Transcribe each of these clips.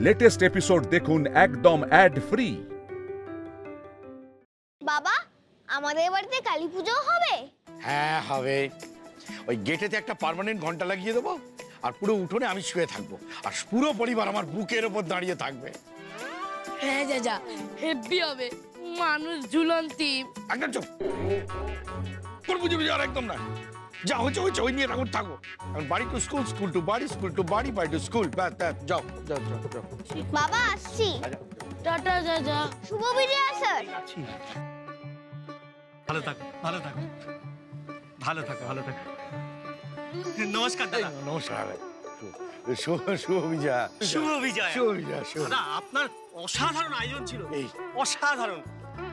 Latest episode দেখুন একদম add free. বাবা, আমাদের বাড়িতে কালী পুজো হবে? হ্যাঁ হবে। ওই গেটেতে একটা পার্মানেন্ট ঘন্টা লাগিয়ে দেবো, আর পুরো উঠোনে আমি শুয়ে থাকবো, আর পুরো পরিবার আমার বুকের ওপর দাঁড়িয়ে থাকবে। হ্যাঁ যা হেভি হবে, মানুষ ঝুলন্তি। একদম চুপ, তোর বুঝে বুঝে আর একদম না। যা হচ্ছে হচ্ছে, ওই নিয়ে রাখুন থাকো। এখন বাড়ি টু স্কুল, স্কুল টু বাড়ি, স্কুল টু বাড়ি, বাড়ি টু স্কুল। ব্যাস ব্যাস, যাও যাও যাও যাও। বাবা আসছি। টাটা যা। শুভ বিজয়া স্যার। ভালো থাকো, ভালো থাকো, ভালো থাকো, ভালো থাকো। নমস্কার দাদা। নমস্কার। শুভ বিজয়া। শুভ বিজয়া। শুভ বিজয়া। দাদা, আপনার অসাধারণ আয়োজন ছিল, এই অসাধারণ।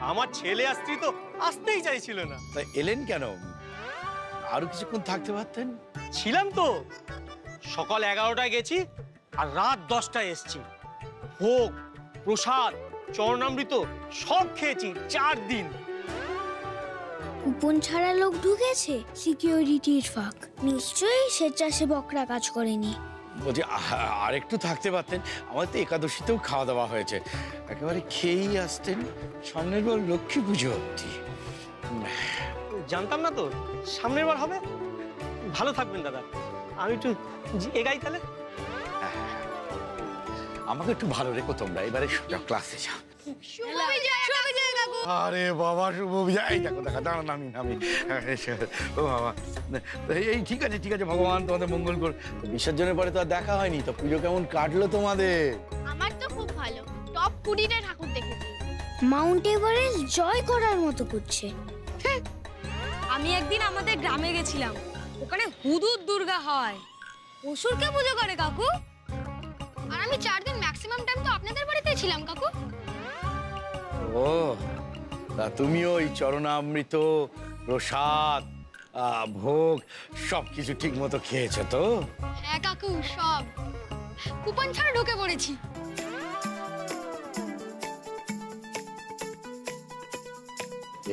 আমার ছেলে আর স্ত্রী তো আসতেই চাইছিল না। তা এলেন কেন? আরো কিছুক্ষণ থাকতে পারতেন। ছিলাম তো, সকাল 11টায় গেছি আর রাত 10টায় এসছি। ভোগ, প্রসাদ, চরণামৃত সব খেয়েছি 4 দিন। কুপন ছাড়া লোক ঢুকেছে, সিকিউরিটির ফাঁক। নিশ্চয়ই স্বেচ্ছাসেবকরা কাজ করেনি। বলছি আর একটু থাকতে পারতেন, আমার তো একাদশীতেও খাওয়া দাওয়া হয়েছে, একেবারে খেয়েই আসতেন। সামনের বার লক্ষ্মী পুজো অবধি। জানতাম না তো সামনের বার হবে। ভালো থাকবেন দাদা, আমি একটু এগাই তাহলে। আমাকে একটু ভালো রেখো তোমরা, এবারে সোজা ক্লাসে যাও। শুভ বিজয়া কাকু। আরে বাবা, শুভ বিজয়া। এই দেখো দেখা, দাঁড়া নামি নামি। ও বাবা, এই ঠিক আছে ঠিক আছে, ভগবান তোমাদের মঙ্গল কর। বিসর্জনের পরে তো আর দেখা হয়নি, তো পুজো কেমন কাটলো তোমাদের? আমার তো খুব ভালো, টপ 20টা ঠাকুর দেখেছি। মাউন্ট এভারেস্ট জয় করার মতো করছে। আমি একদিন আমাদের গ্রামে গেছিলাম, ওখানে হুদুদ দুর্গা হয়। অসুরকে পুজো করে কাকু। আর আমি 4 দিন ম্যাক্সিমাম টাইম তো আপনাদের বাড়িতে ছিলাম কাকু। ও, তা তুমিও ওই চরণামৃত, প্রসাদ, ভোগ সবকিছু ঠিক মতো খেয়েছো তো? হ্যাঁ কাকু, সব। কুপন ছাড়া ঢুকে পড়েছি।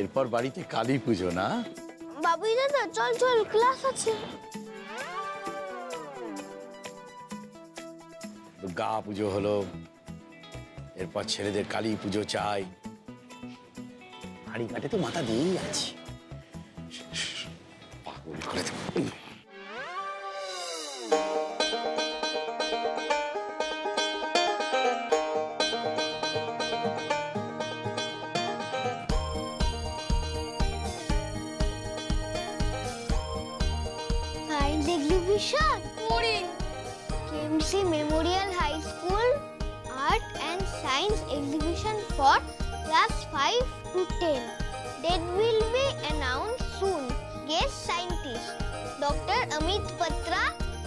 এরপর বাড়িতে কালী পুজো না? বাবুই দাদা চল চল, ক্লাস আছে। দুর্গা পুজো হলো, এরপর ছেলেদের কালী পুজো চাই। হাড়ি কাটে তো মাথা দিয়েই আছি, পাগল করে দেব। সায়েন্স এক্সিবিশন পড়ি। KMC memorial high school art and science exhibition for class 5 to 10. Date will be announced soon. Guest scientist Dr. Amit Patra,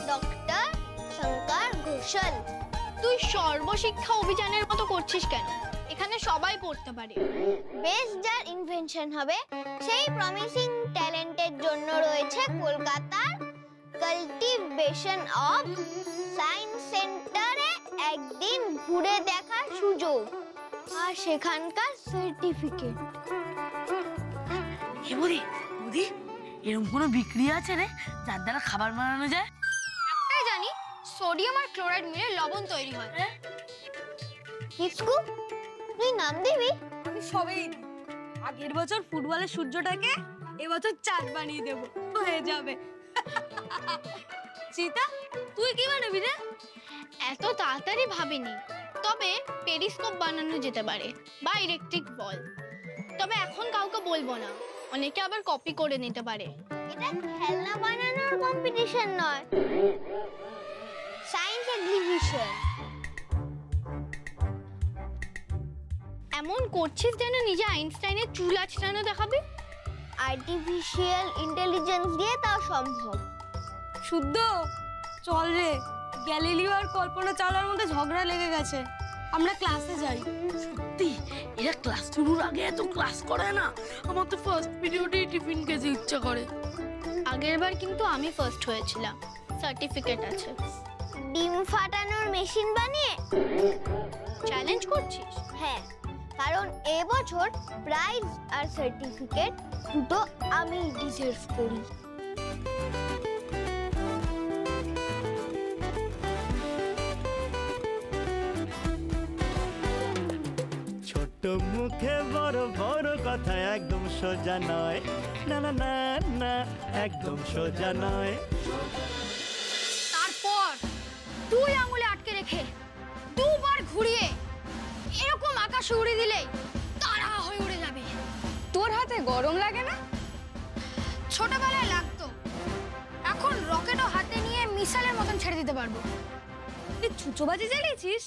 Dr. Shankar Ghoshal. তুই সর্বশিক্ষা অভিযানের মতো করছিস কেন? এখানে সবাই পড়তে পারে। বেস্ট যার ইনভেনশন হবে সেই প্রমিসিং ট্যালেন্টের জন্য রয়েছে কলকাতার কাল্টিভেশন অফ সায়েন্স সেন্টারে একদিন ঘুরে দেখার সুযোগ আর সেখানকার সার্টিফিকেট। বুদি এরকম কোনো বিক্রি আছে রে যার দ্বারা খাবার বানানো যায়? একটাই জানি, সোডিয়াম আর ক্লোরাইড মিলে লবণ তৈরি হয়। কিসকু, তুই নাম দিবি? আমি সবেই দিই। আগের বছর ফুটবলের সূর্যটাকে এবছর চাঁদ বানিয়ে দেব, হয়ে যাবে। সীতা, তুই কি বানাবি রে? এত তাড়াতাড়ি ভাবিনি, তবে পেরিস্কোপ বানানো যেতে পারে বা ইলেকট্রিক বল। তবে এখন কাউকে বলবো না, অনেকে আবার কপি করে নিতে পারে। এটা খেলনা বানানোর কম্পিটিশন নয়, সায়েন্স এক্সিবিশন। এমন করছিস যেন নিজে আইনস্টাইনের চুল আঁচড়ানো দেখাবি। আর্টিফিশিয়াল ইন্টেলিজেন্স দিয়ে তাও সম্ভব। শুদ্ধ চল রে, গ্যালিলিও আর কল্পনা চাওলার মধ্যে ঝগড়া লেগে গেছে, আমরা ক্লাসে যাই। সত্যি এরা ক্লাস শুরুর আগে এত ক্লাস করে না, আমার তো ফার্স্ট পিরিয়ডেই টিফিন খেতে ইচ্ছা করে। আগেরবার কিন্তু আমি ফার্স্ট হয়েছিলাম, সার্টিফিকেট আছে। ডিম ফাটানোর মেশিন বানিয়ে চ্যালেঞ্জ করছিস? হ্যাঁ, কারণ এবছর প্রাইজ আর সার্টিফিকেট দুটো আমি ডিজার্ভ করি। মুখে বড় বড় কথা একদম সোজা নয়, না না না না একদম সোজা নয়। তারপর দুই আঙুলে আটকে রেখে দুবার ঘুরিয়ে এরকম আকাশে উড়ে দিলেই তারা হয়ে উড়ে যাবে। তোর হাতে গরম লাগে না? ছোটবেলায় লাগতো, এখন রকেটও হাতে নিয়ে মিসাইলের মতন ছেড়ে দিতে পারবো। তুই ছুঁচোবাজি চালিয়েছিস?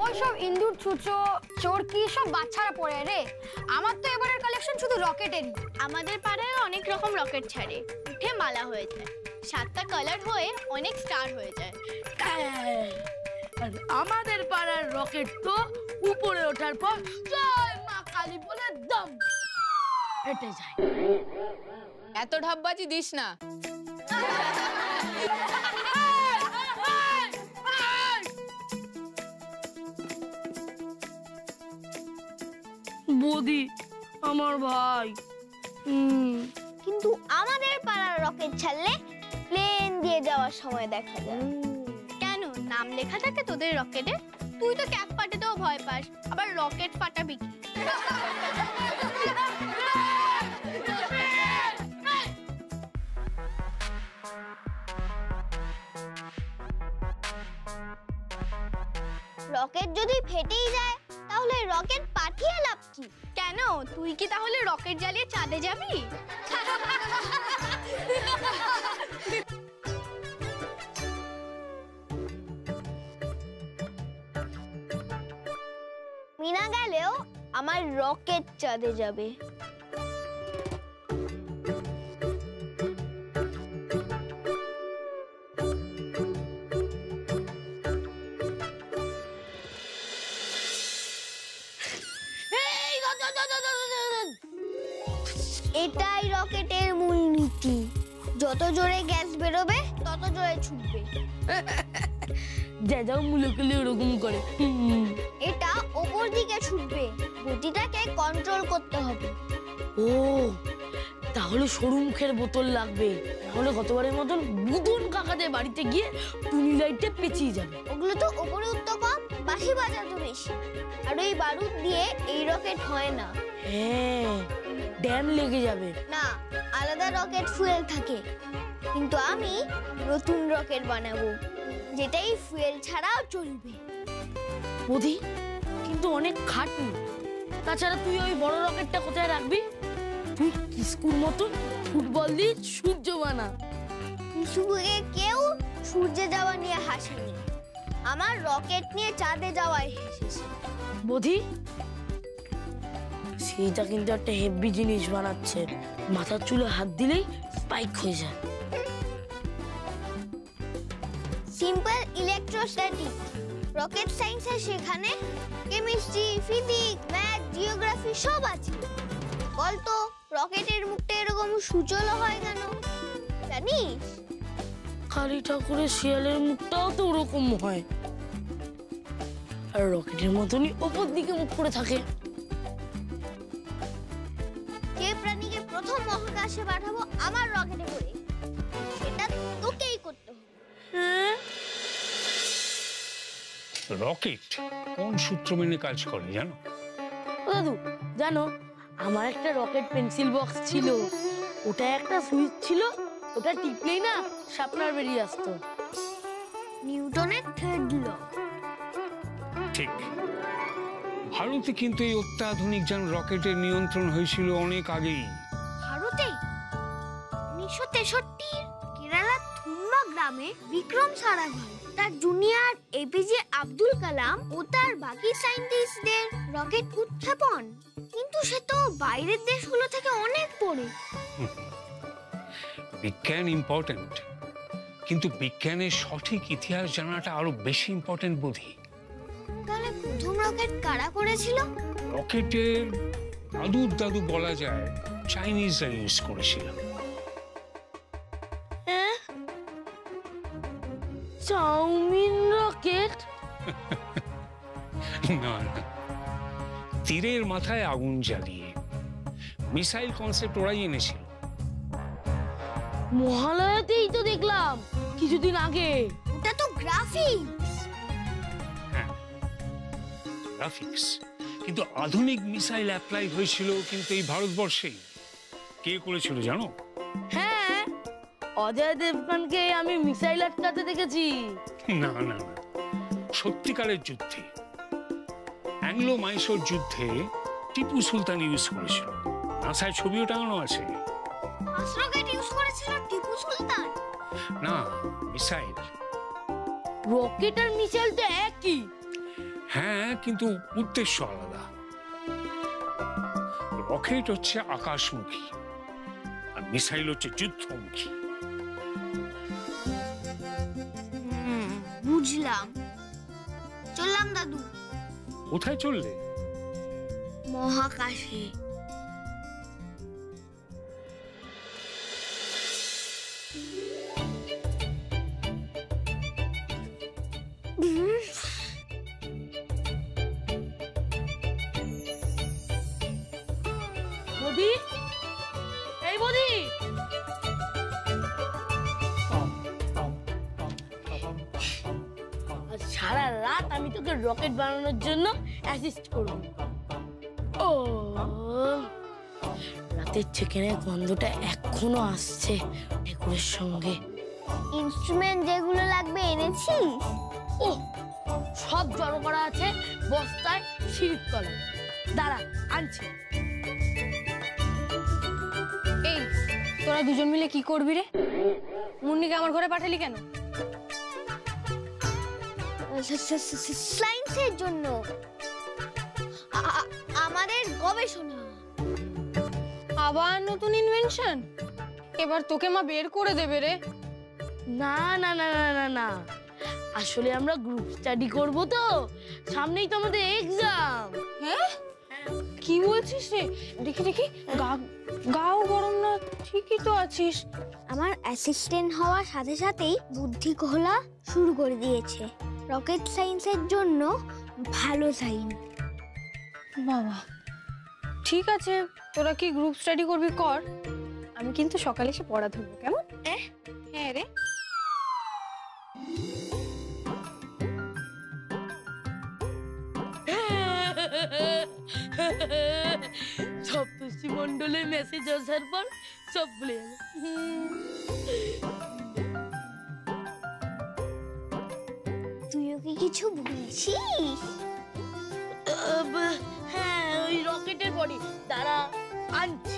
ওইসব ইন্দুর ছুঁচো চোরকি সব বাচ্চারা পড়ে রে। আমার তো এবারের কালেকশন শুধু রকেটেরই। আমাদের পাড়ায় অনেক রকম রকেট ছাড়ে, উঠে মালা হয়ে যায়, 7টা কালার হয়ে অনেক স্টার হয়ে যায়। আর আমাদের পাড়ার রকেট তো উপরে ওঠার পর জয় মা কালী বলে দম ফেটে যায়। এত ঢাববাজি দিস না। বৌদি আমার ভাই। কিন্তু আমাদের পাড়ার রকেট ছাড়লে প্লেন দিয়ে যাওয়ার সময় দেখা যায়। কেন নাম লেখা থাকে তোদের রকেটে? তুই তো ক্যাপ ফাটাতেও ভয় পাস, আবার রকেট ফাটাবি কি? রকেট যদি ফেটেই যায় তাহলে রকেট পাঠিয়ে লাভ কি? কেন তুই কি তাহলে রকেট জ্বালিয়ে চাঁদে যাবি? মিনা গেলেও আমার রকেট চাঁদে যাবে। এটাই রকেটের মূলনীতি, যত জোরে গ্যাস বেরোবে তত জোরে ছুটবে। যা যাও মুলুকুলি ওরকম করে। এটা ওপর দিকে ছুটবে, গতিটাকে কন্ট্রোল করতে হবে। ও তাহলে সরু মুখের বোতল লাগবে, তাহলে গতবারের মতন বুদন কাকাদের বাড়িতে গিয়ে টুনি লাইটে পেঁচিয়ে যাবে। ওগুলো তো ওপরে উঠতে কম, বাঁশি বাজাতে বেশি, আর ওই বারুদ দিয়ে এই রকেট হয় না। হ্যাঁ ড্যাম লেগে যাবে। না, আলাদা রকেট ফুয়েল থাকে, কিন্তু আমি নতুন রকেট বানাবো যেটাই ফুয়েল ছাড়াও চলবে। বৌদি কিন্তু অনেক খাটনি, তাছাড়া তুই ওই বড় রকেটটা কোথায় রাখবি? তুই কিস্কুর মতন ফুটবল দিয়ে সূর্য বানা। কিস্কুকে কেউ সূর্যে যাওয়া নিয়ে হাসেনি, আমার রকেট নিয়ে চাঁদে যাওয়াই হেসেছে। বৌদি সেইটা কিন্তু একটা হেভি জিনিস বানাচ্ছে, মাথার চুলে হাত দিলেই স্পাইক হয়ে যায়। সিম্পল ইলেকট্রোস্ট্যাটিক, রকেট সায়েন্সের সেখানে কেমিস্ট্রি, ফিজিক্স, ম্যাথ, জিওগ্রাফি সব আছে। বলতো রকেটের মুখটা এরকম সুচলো হয় কেন জানিস? কালী ঠাকুরের শিয়ালের মুখটাও তো ওরকম হয়, আর রকেটের মতনই ওপর দিকে মুখ করে থাকে। যে প্রাণীকে প্রথম মহাকাশে পাঠাবো আমার রকেটে করে, সেটা তোকেই করতে হবে। রকেট কোন সূত্র মেনে কাজ করে জানো? ও দাদু জানো, আমার একটা রকেট পেন্সিল বক্স ছিল, ওটা একটা সুইচ ছিল, ওটা টিপলেই না শার্পনার বেরিয়ে আসতো। নিউটনের থার্ড ল। ঠিক, ভারতে কিন্তু এই অত্যাধুনিক যান রকেটের নিয়ন্ত্রণ হয়েছিল অনেক আগেই। ভারতে 1963 কেরালার থুম্বা গ্রামে বিক্রম সারাভাই তার জুনিয়র এপিজে আব্দুল কালাম ও তার বাকি সায়েন্টিস্টদের রকেট উৎক্ষেপণ। কিন্তু সে তো বাইরের দেশগুলো থেকে অনেক পরে। বিজ্ঞান ইম্পর্টেন্ট, কিন্তু বিজ্ঞানের সঠিক ইতিহাস জানাটা আরো বেশি ইম্পর্টেন্ট বুঝি। তাহলে প্রথম রকেট কারা করেছিল? রকেটের দাদুর দাদু বলা যায় চাইনিজরা ইউজ করেছিল। Chowmein rocket? না না, তীরের মাথায় আগুন জ্বালিয়ে মিসাইল কনসেপ্ট ওরাই এনেছিল। মহালয়াতেই তো দেখলাম কিছুদিন আগে। ওটা তো গ্রাফিক্স। হ্যাঁ গ্রাফিক্স, কিন্তু আধুনিক মিসাইল অ্যাপ্লাই হয়েছিল কিন্তু এই ভারতবর্ষেই। কে করেছিল জানো? হ্যাঁ, অজয় দেবগনকে আমি মিসাইল আটকাতে দেখেছি। না না না, সত্যিকারের যুদ্ধে, অ্যাংলো মাইসোর যুদ্ধে টিপু সুলতান ইউজ করেছিল। নাসায় ছবিও টাঙানো আছে। রকেট ইউজ করেছিল টিপু সুলতান? না, মিসাইল। রকেট আর মিসাইল তো একই। হ্যাঁ, কিন্তু উদ্দেশ্য আলাদা। রকেট হচ্ছে আকাশমুখী আর মিসাইল হচ্ছে যুদ্ধমুখী। বুঝলাম। চললাম দাদু। কোথায় চললে? মহাকাশে। বদি, এই বদি, সারা রাত আমি তোকে রকেট বানানোর জন্য অ্যাসিস্ট করব। ও, রাতের চিকেনের গন্ধটা এখনো আসছে ঠেকুরের সঙ্গে। ইনস্ট্রুমেন্ট যেগুলো লাগবে এনেছিস? ও, সব জড়ো করা আছে বস্তায় সিঁড়ির তলায়। দাঁড়া, আনছি। এই তোরা দুজন মিলে কি করবি রে? মুন্নিকে আমার ঘরে পাঠালি কেন? সায়েন্সের জন্য, আমাদের গবেষণা। আবার নতুন ইনভেনশন? এবার তোকে মা বের করে দেবে রে। না না না না না না, আসলে আমরা গ্রুপ স্টাডি করব তো, সামনেই তো আমাদের এক্সাম। হ্যাঁ, কি বলছিস রে? দেখি দেখি, গাও গরম না, ঠিকই তো আছিস। আমার অ্যাসিস্ট্যান্ট হওয়ার সাথে সাথেই বুদ্ধি খোলা শুরু করে দিয়েছে। রকেট সায়েন্সের জন্য ভালো সাইন। বাবা, ঠিক আছে, তোরা কি গ্রুপ স্টাডি করবি কর, আমি কিন্তু সকালে এসে পড়া ধরবো, কেমন? হ্যাঁ রে। সপ্তর্ষি মণ্ডলের মেসেজ আসার পর সব ভুলে গেল। তুইও কি কিছু ভুলছিস? হ্যাঁ, ওই রকেটের বডি। দাঁড়া, আনছি।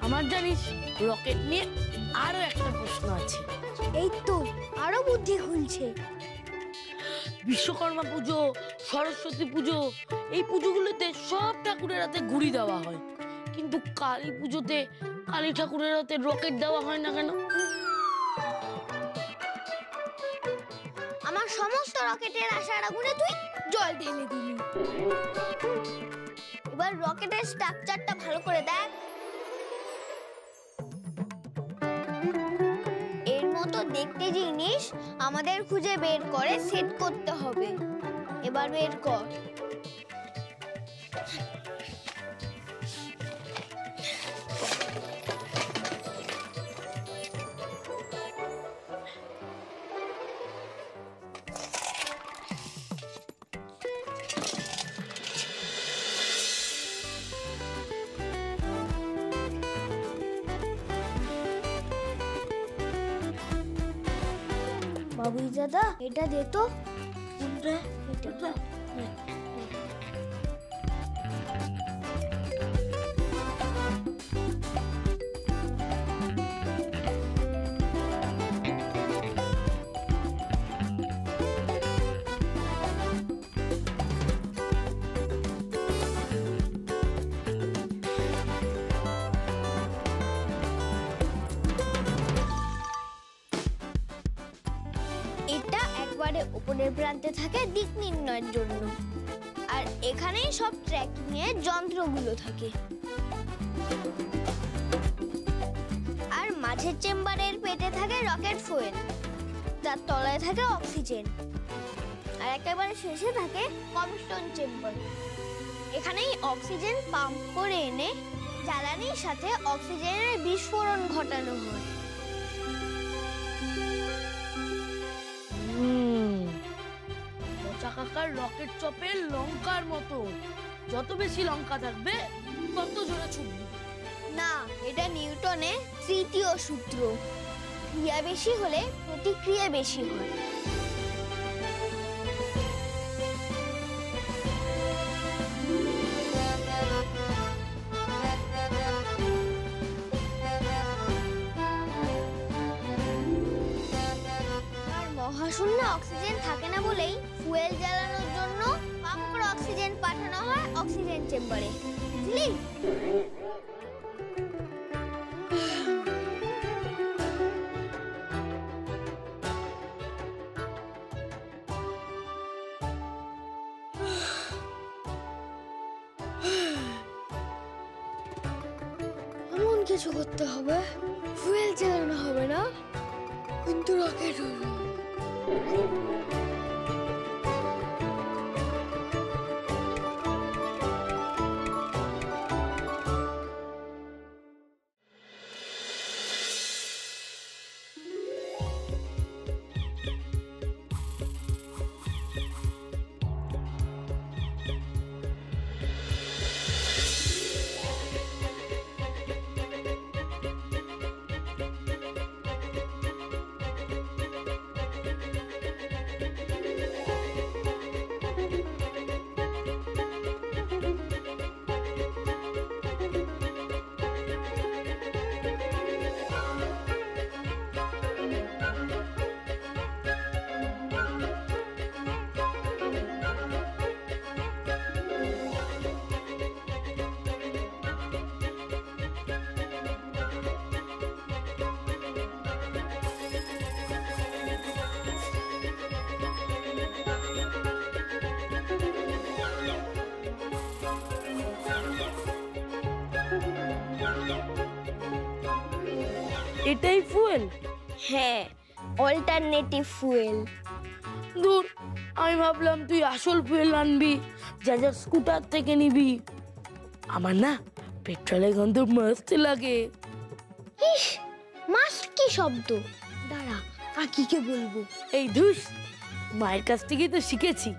আমার জানিস রকেট নিয়ে আরো একটা প্রশ্ন আছে। এই তো আরো বুদ্ধি খুলছে। বিশ্বকর্মা পুজো, সরস্বতী পুজো, এই পুজোগুলোতে সব ঠাকুরের হাতে ঘুড়ি দেওয়া হয়, কিন্তু কালী পুজোতে কালী ঠাকুরের হাতে রকেট দেওয়া হয় না কেন? আমার সমস্ত রকেটের আশার আগুনে তুই জল ঢেলে দিলি। এবার রকেটের স্ট্রাকচারটা ভালো করে দেখ। এর মতো দেখতে জিনিস আমাদের খুঁজে বের করে সেট করতে হবে। এবার বের কর। বাবুই দাদা, এটা দে তো। এটা একবারে উপরের প্রান্তে থাকে দিক নির্ণয়ের জন্য, আর এখানেই সব ট্র্যাকিং এর যন্ত্রগুলো থাকে। আর মাঝের চেম্বারের পেটে থাকে রকেট ফুয়েল, তার তলায় থাকে অক্সিজেন, আর একেবারে শেষে থাকে কম্বস্টন চেম্বার। এখানেই অক্সিজেন পাম্প করে এনে জ্বালানির সাথে অক্সিজেনের বিস্ফোরণ ঘটানো হয়। কাকার রকেট চপের লঙ্কার মতো, যত বেশি লঙ্কা থাকবে তত জোরে ছুটবে। না, এটা নিউটনের তৃতীয় সূত্র। ক্রিয়া বেশি হলে প্রতিক্রিয়া বেশি হয়। মহাশূন্যে অক্সিজেন থাকে না বলেই ফুয়েল জ্বালানোর জন্য পাম্প করে অক্সিজেন পাঠানো হয় অক্সিজেন চেম্বারে। বুঝলি? এমন কিছু করতে হবে, ফুয়েল জ্বালানো হবে না, কিন্তু রকেট হবে। এটাই ফুয়েল? হ্যাঁ, অল্টারনেটিভ ফুয়েল। দূর, আমি ভাবলাম তুই আসল ফুয়েল আনবি, যা যা স্কুটার থেকে নিবি। আমার না পেট্রোলের গন্ধ মস্ত লাগে। ইস, মাস্ট কি শব্দ! দাঁড়া, কাকিকে বলবো। এই ধুস, মায়ের কাছ থেকেই তো শিখেছি।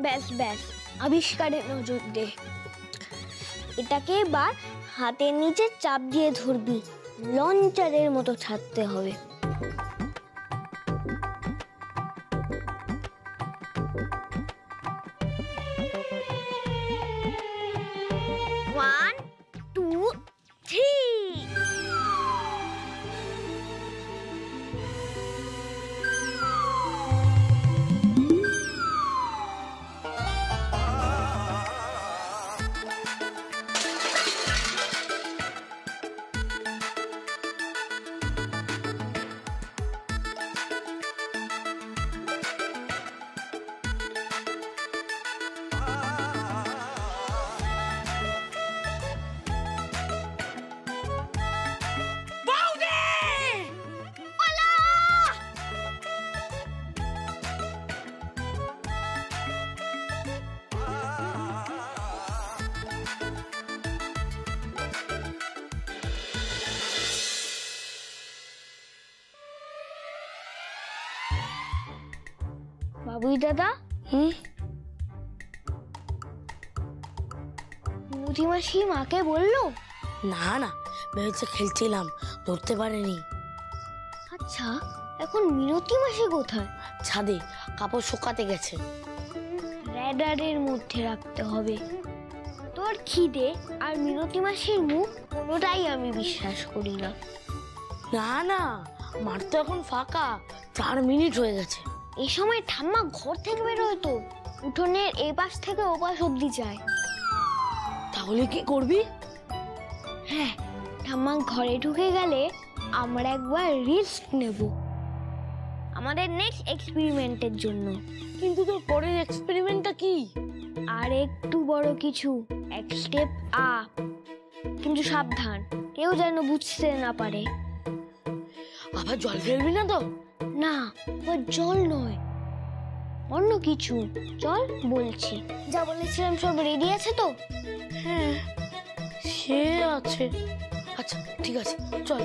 ব্যাস ব্যাস, আবিষ্কারে নজর দে। এটাকে এবার হাতের নিচে চাপ দিয়ে ধরবি, লঞ্চারের মতো ছাড়তে হবে। One, two, three. বাবুই দাদা, মিনতি মাসি মাকে বললো? না না, ভেবেছে খেলছিলাম, ধরতে পারেনি। আচ্ছা, এখন মিনতি মাসি কোথায়? ছাদে কাপড় শুকাতে গেছে। র্যাডারের মধ্যে রাখতে হবে। তোর খিদে আর মিনতি মাসির মুখ কোনোটাই আমি বিশ্বাস করি না। না না, মার তো এখন ফাঁকা, 4 মিনিট হয়ে গেছে। এই সময় ঠাম্মা ঘর থেকে বেরোয় তো, উঠোনের এই পাশ থেকে ও পাশ অব্দি যায়। তাহলে কি করবি? হ্যাঁ, ঠাম্মা ঘরে ঢুকে গেলে আমরা একবার রিস্ক নেব আমাদের নেক্সট এক্সপেরিমেন্টের জন্য। কিন্তু তোর পরের এক্সপেরিমেন্টটা কি? আর একটু বড় কিছু, এক স্টেপ আপ। কিন্তু সাবধান, কেউ যেন বুঝতে না পারে। আবার জল ফেলবি না তো? না, ওর জল নয়, অন্য কিছু। চল বলছি। যা বলেছিলাম সব রেডি আছে তো? হ্যাঁ, সে আছে। আচ্ছা ঠিক আছে, চল।